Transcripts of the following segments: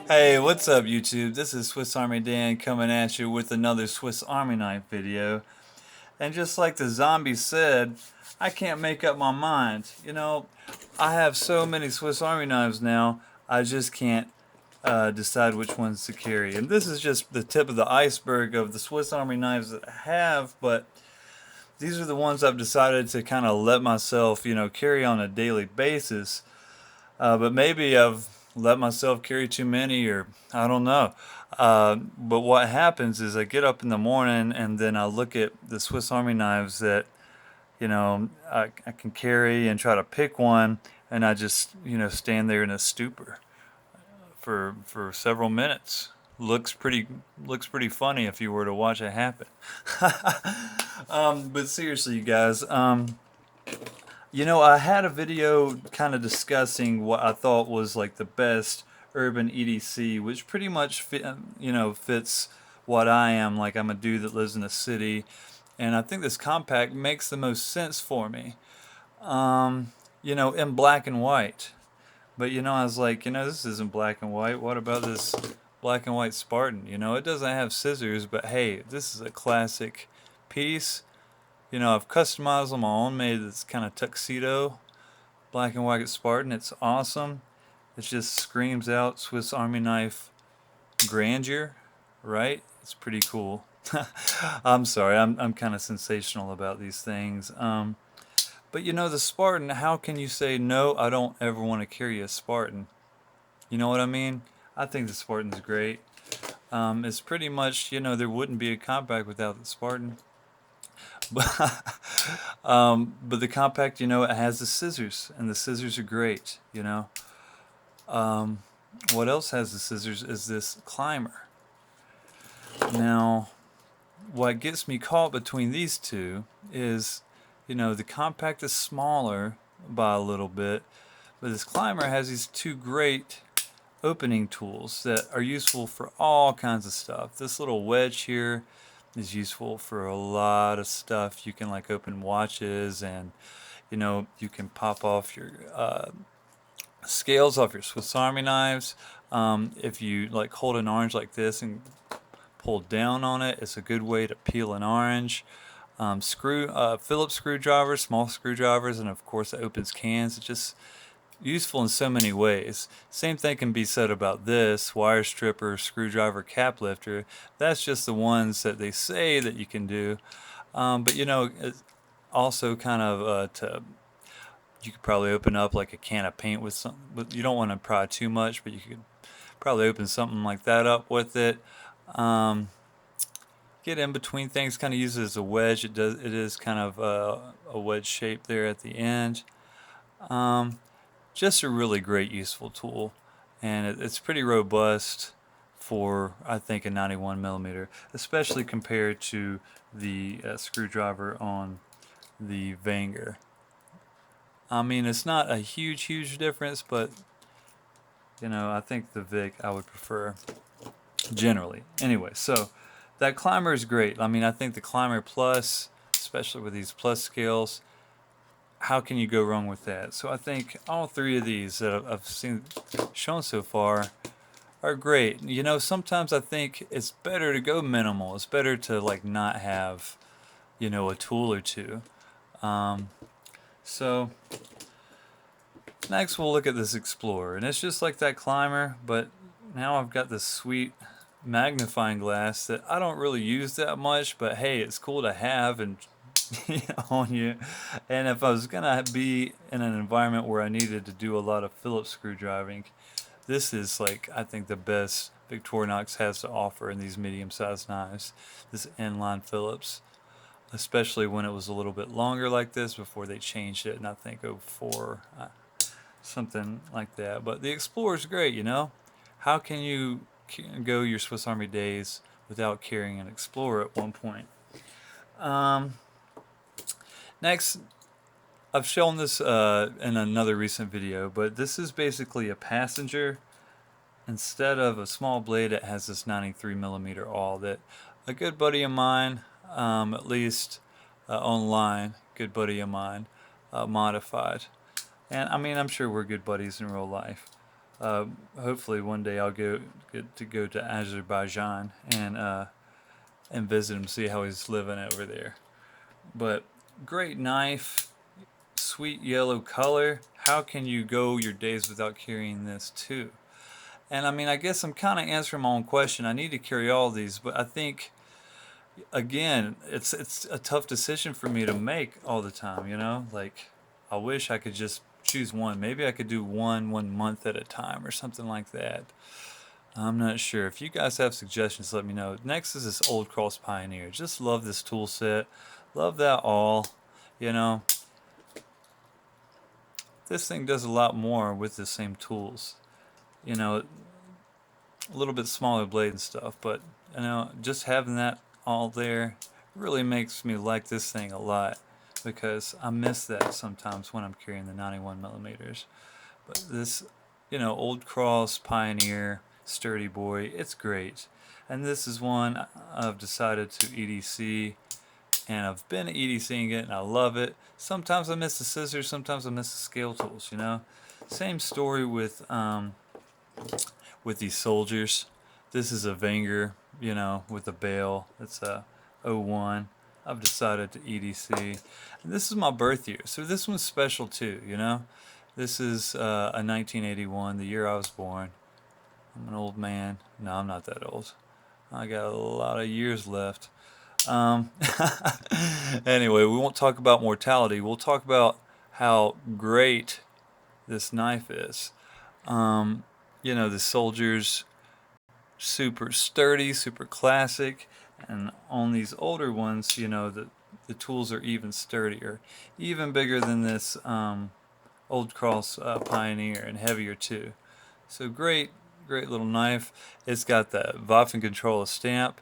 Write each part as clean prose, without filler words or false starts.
Hey, what's up YouTube? This is Swiss Army Dan coming at you with another Swiss Army knife video. And just like the zombie said, I can't make up my mind. I have so many Swiss Army knives now, I just can't decide which ones to carry. And this is just the tip of the iceberg of the Swiss Army knives that I have, but these are the ones I've decided to kind of let myself, carry on a daily basis. But maybe I've let myself carry too many, or I don't know. But what happens is I get up in the morning and then I look at the Swiss Army knives that, I can carry and try to pick one, and I just, stand there in a stupor for several minutes. Looks pretty funny if you were to watch it happen. But seriously, you guys, I had a video kind of discussing what I thought was like the best urban EDC, which pretty much fits what I am. Like, I'm a dude that lives in a city, and I think this compact makes the most sense for me. In black and white. But I was like, this isn't black and white. What about this black and white Spartan? It doesn't have scissors, but hey, this is a classic piece. I've customized on my own, made this kind of tuxedo black and white Spartan. It's awesome. It just screams out Swiss Army knife grandeur, right? It's pretty cool. I'm sorry, I'm kind of sensational about these things. But the Spartan, how can you say, no, I don't ever want to carry a Spartan? You know what I mean? I think the Spartan's great. It's pretty much, there wouldn't be a compact without the Spartan. But the compact, it has the scissors, and the scissors are great. What else has the scissors is this climber. Now, what gets me caught between these two is, the compact is smaller by a little bit, but this climber has these two great opening tools that are useful for all kinds of stuff. This little wedge here is useful for a lot of stuff. You can like open watches, and you can pop off your scales off your Swiss Army knives. If you like hold an orange like this and pull down on it, it's a good way to peel an orange. Phillips screwdrivers, small screwdrivers, and of course it opens cans. It's just useful in so many ways. Same thing can be said about this wire stripper, screwdriver, cap lifter. That's just the ones that they say that you can do. But it's also kind of you could probably open up like a can of paint with some. You don't want to pry too much, but you could probably open something like that up with it. Get in between things, kind of use it as a wedge. It is kind of a wedge shape there at the end. Just a really great useful tool, and it's pretty robust for, I think, a 91 millimeter, especially compared to the screwdriver on the Vanger. I mean, it's not a huge difference, but I think the Vic I would prefer generally. Anyway, so that climber is great. I mean, I think the climber plus, especially with these plus scales, how can you go wrong with that? So I think all three of these that I've seen shown so far are great. Sometimes I think it's better to go minimal. It's better to like not have, a tool or two. So next we'll look at this Explorer, and it's just like that climber, but now I've got this sweet magnifying glass that I don't really use that much, but hey, it's cool to have and on you. And if I was gonna be in an environment where I needed to do a lot of Phillips screwdriving, this is like, I think, the best Victorinox has to offer in these medium-sized knives. This inline Phillips, especially when it was a little bit longer like this before they changed it, and I think '04, something like that. But the Explorer's great. How can you go your Swiss Army days without carrying an Explorer at one point? Next, I've shown this in another recent video, but this is basically a passenger. Instead of a small blade, it has this 93 millimeter awl that a good buddy of mine, at least online, good buddy of mine, modified. And I mean, I'm sure we're good buddies in real life. Hopefully one day I'll get to go to Azerbaijan and visit him, see how he's living over there. But great knife, sweet yellow color. How can you go your days without carrying this too? And I mean, I guess I'm kind of answering my own question. I need to carry all these, but I think again, it's a tough decision for me to make all the time. You know, like I wish I could just choose one. Maybe I could do one month at a time or something like that. I'm not sure. If you guys have suggestions, let me know. Next is this Old Cross Pioneer. Just love this tool set. Love that all. You know, this thing does a lot more with the same tools. You know, a little bit smaller blade and stuff, but you know, just having that all there really makes me like this thing a lot because I miss that sometimes when I'm carrying the 91 millimeters. But this, you know, Old Cross Pioneer Sturdy Boy, it's great. And this is one I've decided to EDC, and I've been EDCing it and I love it. Sometimes I miss the scissors, sometimes I miss the scale tools, you know. Same story with these soldiers. This is a Wenger, you know, with a bail. It's a 01. I've decided to EDC. And this is my birth year, so this one's special too, you know. This is a 1981, the year I was born. I'm an old man. No, I'm not that old. I got a lot of years left. Um, anyway, we won't talk about mortality. We'll talk about how great this knife is. Um, you know, the soldiers, super sturdy, super classic, and on these older ones, you know, the tools are even sturdier, even bigger than this Old Cross Pioneer, and heavier too. So great, great little knife. It's got the Waffenkontrolle stamp,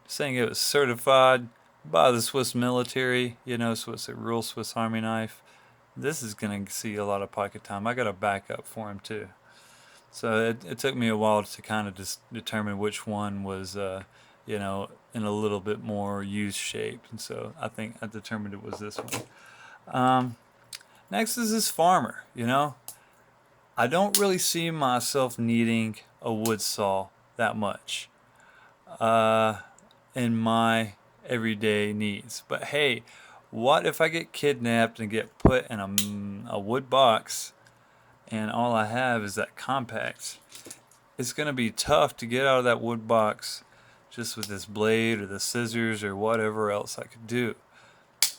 saying it was certified by the Swiss military. You know, so it's a real Swiss Army knife. This is gonna see a lot of pocket time. I got a backup for him too. So it took me a while to kind of just determine which one was, you know, in a little bit more used shape. And so I think I determined it was this one. Next is this Farmer, you know. I don't really see myself needing a wood saw that much in my everyday needs. But hey, what if I get kidnapped and get put in a wood box and all I have is that compact? It's going to be tough to get out of that wood box just with this blade or the scissors or whatever else I could do.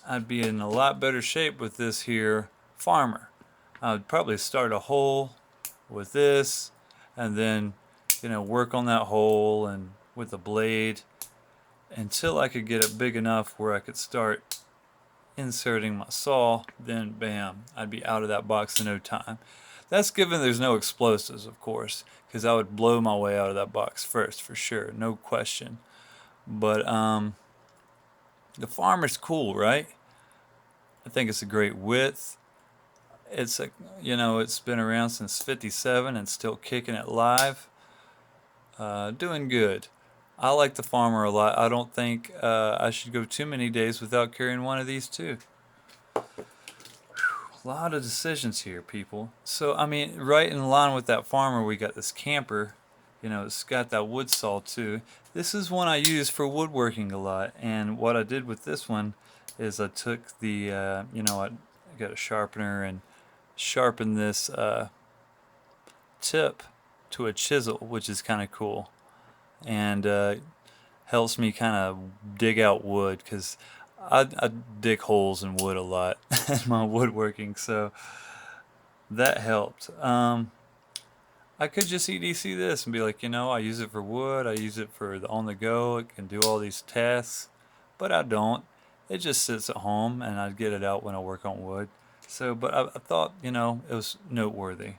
I'd be in a lot better shape with this here Farmer. I would probably start a hole with this and then, you know, work on that hole and with a blade until I could get it big enough where I could start inserting my saw. Then bam, I'd be out of that box in no time. That's given there's no explosives, of course, because I would blow my way out of that box first for sure, no question. But the Farmer's cool, right? I think it's a great width. It's a, you know, it's been around since '57 and still kicking it live. Doing good. I like the Farmer a lot. I don't think I should go too many days without carrying one of these too. A lot of decisions here, people. So, I mean, right in line with that Farmer, we got this Camper. You know, it's got that wood saw too. This is one I use for woodworking a lot. And what I did with this one is I took the, you know, I got a sharpener and sharpened this tip to a chisel, which is kind of cool. And helps me kind of dig out wood because I dig holes in wood a lot in my woodworking, so that helped. I could just EDC this and be like, you know, I use it for wood, I use it for the on the go, it can do all these tasks, but I don't. It just sits at home and I get it out when I work on wood. So, but I thought, you know, it was noteworthy.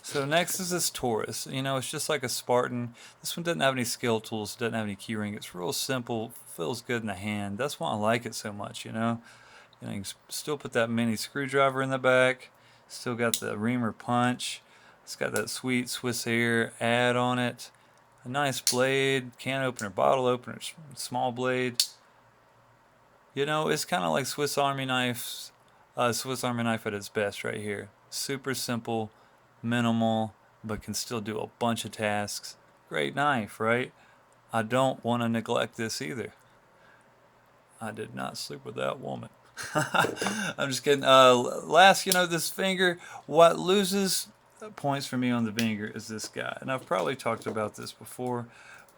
So next is this Taurus. You know, it's just like a Spartan. This one doesn't have any scale tools, doesn't have any keyring. It's real simple, feels good in the hand. That's why I like it so much, you know. You know, you can still put that mini screwdriver in the back. Still got the reamer punch. It's got that sweet Swiss Air add on it. A nice blade, can opener, bottle opener, small blade. You know, it's kind of like Swiss Army knife at its best right here. Super simple, minimal, but can still do a bunch of tasks. Great knife, right? I don't want to neglect this either. I did not sleep with that woman. I'm just kidding. Last, this finger, what loses points for me on the finger is this guy. And I've probably talked about this before,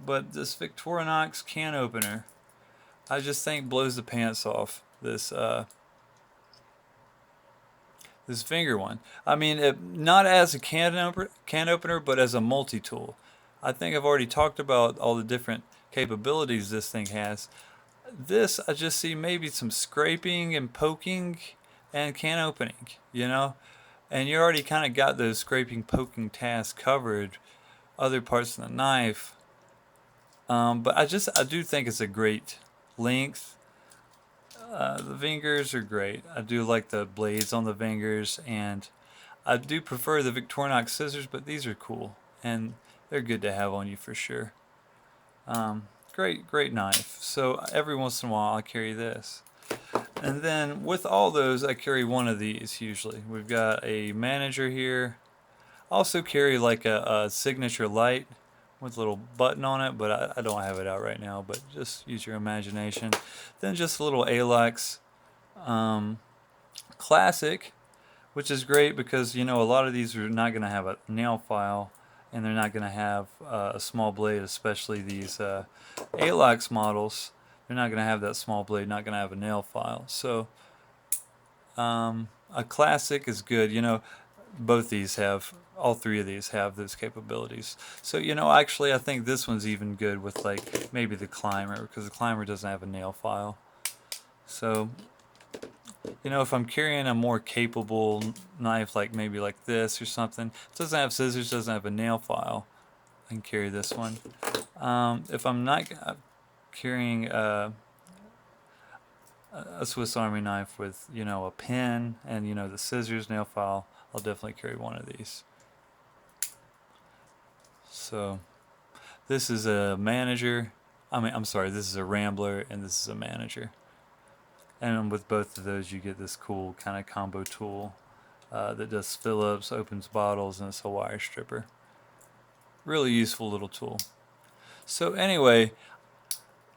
but this Victorinox Can Opener, I just think blows the pants off this this finger one. I mean, not as a can opener, but as a multi-tool. I think I've already talked about all the different capabilities this thing has. This, I just see maybe some scraping and poking and can opening, And you already kind of got those scraping, poking tasks covered, other parts of the knife. But I do think it's a great length. The fingers are great. I do like the blades on the fingers, and I do prefer the Victorinox scissors, but these are cool, and they're good to have on you for sure. Great knife. So every once in a while I carry this. And then with all those, I carry one of these usually. We've got a manager here. I also carry like a signature light with a little button on it, but I don't have it out right now, but just use your imagination. Then just a little Alex Classic, which is great because, a lot of these are not going to have a nail file, and they're not going to have a small blade, especially these Alex models. They're not going to have that small blade, not going to have a nail file. So a Classic is good. All three of these have those capabilities. So, actually I think this one's even good with like maybe the Climber, because the Climber doesn't have a nail file. So, if I'm carrying a more capable knife, like maybe like this or something, it doesn't have scissors, doesn't have a nail file, I can carry this one. If I'm not carrying a Swiss Army knife with, a pen and, the scissors, nail file, I'll definitely carry one of these. So this is a manager. I'm sorry, this is a Rambler, and this is a manager. And with both of those, you get this cool kind of combo tool that does Phillips, opens bottles, and it's a wire stripper. Really useful little tool. So anyway,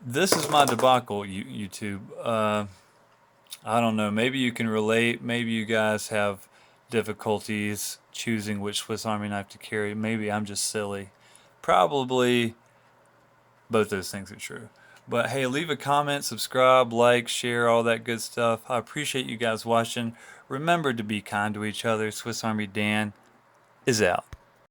this is my debacle, YouTube. I don't know. Maybe you can relate. Maybe you guys have difficulties choosing which Swiss Army knife to carry. Maybe I'm just silly. Probably both those things are true. But hey, leave a comment, subscribe, like, share, all that good stuff. I appreciate you guys watching. Remember to be kind to each other. Swiss Army Dan is out.